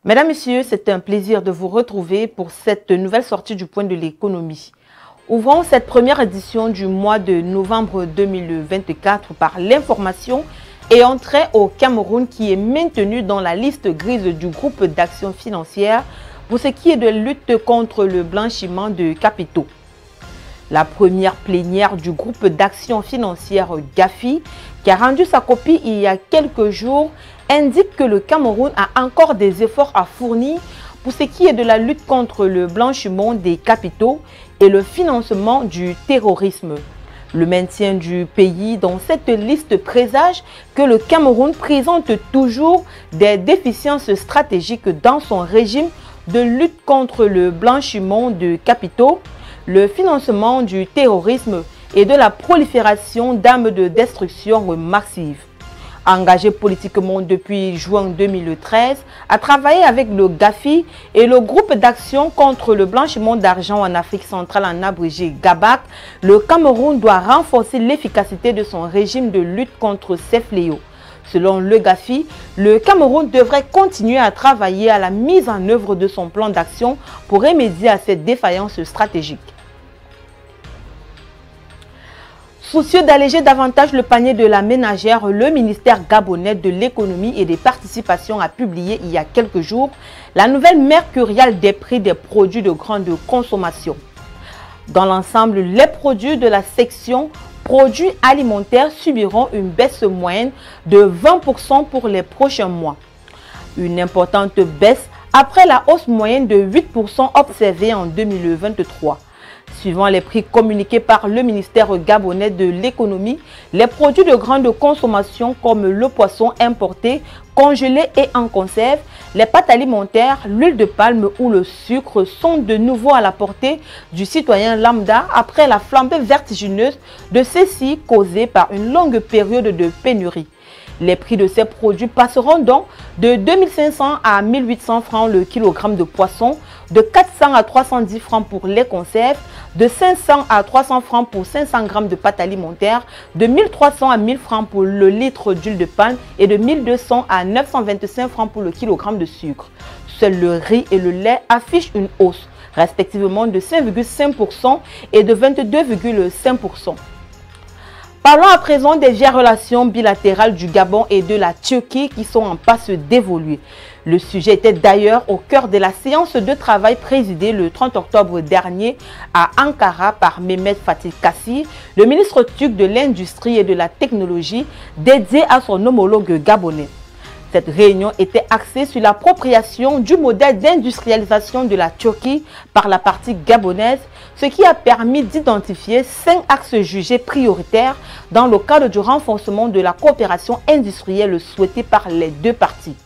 Mesdames, Messieurs, c'est un plaisir de vous retrouver pour cette nouvelle sortie du Point de l'économie. Ouvrons cette première édition du mois de novembre 2024 par l'information ayant trait au Cameroun qui est maintenu dans la liste grise du groupe d'action financière pour ce qui est de lutte contre le blanchiment de capitaux. La première plénière du groupe d'action financière GAFI, qui a rendu sa copie il y a quelques jours, indique que le Cameroun a encore des efforts à fournir pour ce qui est de la lutte contre le blanchiment des capitaux et le financement du terrorisme. Le maintien du pays dans cette liste présage que le Cameroun présente toujours des déficiences stratégiques dans son régime de lutte contre le blanchiment de capitaux, le financement du terrorisme et de la prolifération d'armes de destruction massive. Engagé politiquement depuis juin 2013, à travailler avec le GAFI et le groupe d'action contre le blanchiment d'argent en Afrique centrale en abrégé GABAC, le Cameroun doit renforcer l'efficacité de son régime de lutte contre ces fléaux. Selon le GAFI, le Cameroun devrait continuer à travailler à la mise en œuvre de son plan d'action pour remédier à cette défaillance stratégique. Soucieux d'alléger davantage le panier de la ménagère, le ministère gabonais de l'économie et des participations a publié il y a quelques jours la nouvelle mercuriale des prix des produits de grande consommation. Dans l'ensemble, les produits de la section produits alimentaires subiront une baisse moyenne de 20% pour les prochains mois. Une importante baisse après la hausse moyenne de 8% observée en 2023. Suivant les prix communiqués par le ministère gabonais de l'économie, les produits de grande consommation comme le poisson importé, congelé et en conserve, les pâtes alimentaires, l'huile de palme ou le sucre sont de nouveau à la portée du citoyen lambda après la flambée vertigineuse de ceux-ci causée par une longue période de pénurie. Les prix de ces produits passeront donc de 2500 à 1800 francs le kilogramme de poisson, de 400 à 310 francs pour les conserves, de 500 à 300 francs pour 500 grammes de pâte alimentaire, de 1300 à 1000 francs pour le litre d'huile de palme et de 1200 à 925 francs pour le kilogramme de sucre. Seul le riz et le lait affichent une hausse, respectivement de 5,5% et de 22,5%. Parlons à présent des vieilles relations bilatérales du Gabon et de la Turquie qui sont en passe d'évoluer. Le sujet était d'ailleurs au cœur de la séance de travail présidée le 30 octobre dernier à Ankara par Mehmet Fatih Kassi, le ministre turc de l'Industrie et de la Technologie, dédié à son homologue gabonais. Cette réunion était axée sur l'appropriation du modèle d'industrialisation de la Turquie par la partie gabonaise, ce qui a permis d'identifier 5 axes jugés prioritaires dans le cadre du renforcement de la coopération industrielle souhaitée par les deux parties.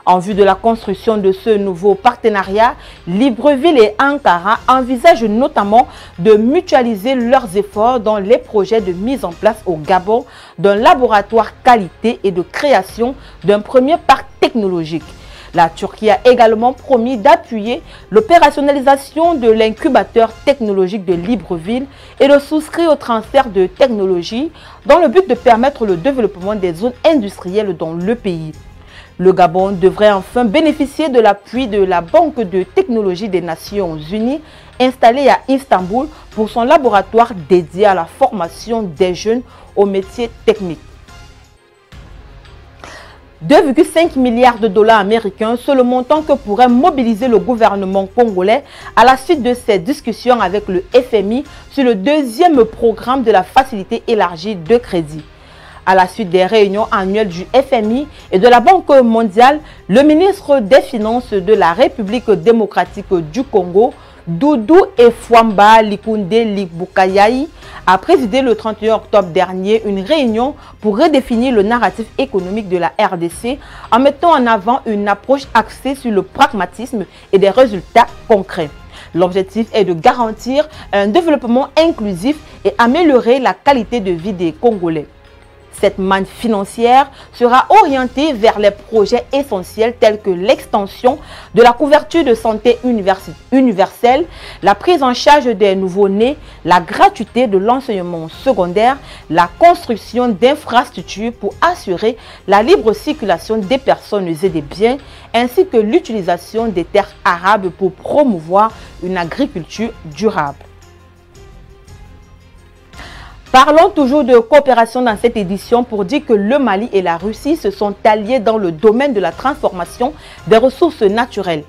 En vue de la construction de ce nouveau partenariat, Libreville et Ankara envisagent notamment de mutualiser leurs efforts dans les projets de mise en place au Gabon d'un laboratoire qualité et de création d'un premier parc technologique. La Turquie a également promis d'appuyer l'opérationnalisation de l'incubateur technologique de Libreville et de souscrire au transfert de technologies dans le but de permettre le développement des zones industrielles dans le pays. Le Gabon devrait enfin bénéficier de l'appui de la Banque de technologie des Nations Unies installée à Istanbul pour son laboratoire dédié à la formation des jeunes aux métiers techniques. 2,5 milliards de dollars américains, c'est le montant que pourrait mobiliser le gouvernement congolais à la suite de ses discussions avec le FMI sur le deuxième programme de la facilité élargie de crédit. À la suite des réunions annuelles du FMI et de la Banque mondiale, le ministre des Finances de la République démocratique du Congo, Doudou Efwamba Likunde Libukayai, a présidé le 31 octobre dernier une réunion pour redéfinir le narratif économique de la RDC en mettant en avant une approche axée sur le pragmatisme et des résultats concrets. L'objectif est de garantir un développement inclusif et améliorer la qualité de vie des Congolais. Cette manne financière sera orientée vers les projets essentiels tels que l'extension de la couverture de santé universelle, la prise en charge des nouveau-nés, la gratuité de l'enseignement secondaire, la construction d'infrastructures pour assurer la libre circulation des personnes et des biens, ainsi que l'utilisation des terres arables pour promouvoir une agriculture durable. Parlons toujours de coopération dans cette édition pour dire que le Mali et la Russie se sont alliés dans le domaine de la transformation des ressources naturelles.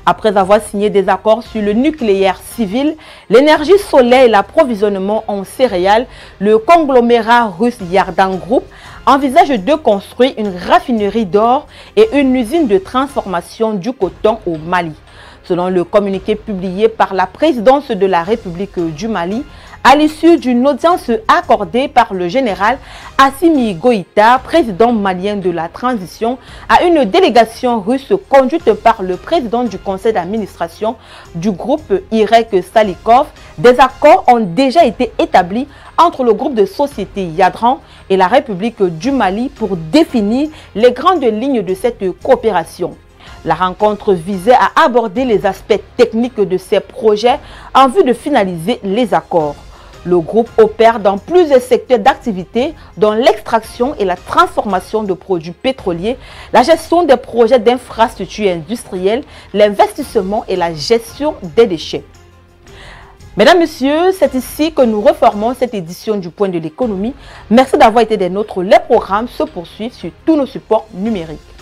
Après avoir signé des accords sur le nucléaire civil, l'énergie solaire et l'approvisionnement en céréales, le conglomérat russe Yardan Group envisage de construire une raffinerie d'or et une usine de transformation du coton au Mali. Selon le communiqué publié par la présidence de la République du Mali, à l'issue d'une audience accordée par le général Assimi Goïta, président malien de la transition, à une délégation russe conduite par le président du conseil d'administration du groupe Irek Salikov, des accords ont déjà été établis entre le groupe de société Yadran et la République du Mali pour définir les grandes lignes de cette coopération. La rencontre visait à aborder les aspects techniques de ces projets en vue de finaliser les accords. Le groupe opère dans plusieurs secteurs d'activité, dont l'extraction et la transformation de produits pétroliers, la gestion des projets d'infrastructures industrielles, l'investissement et la gestion des déchets. Mesdames, Messieurs, c'est ici que nous reformons cette édition du Point de l'économie. Merci d'avoir été des nôtres. Les programmes se poursuivent sur tous nos supports numériques.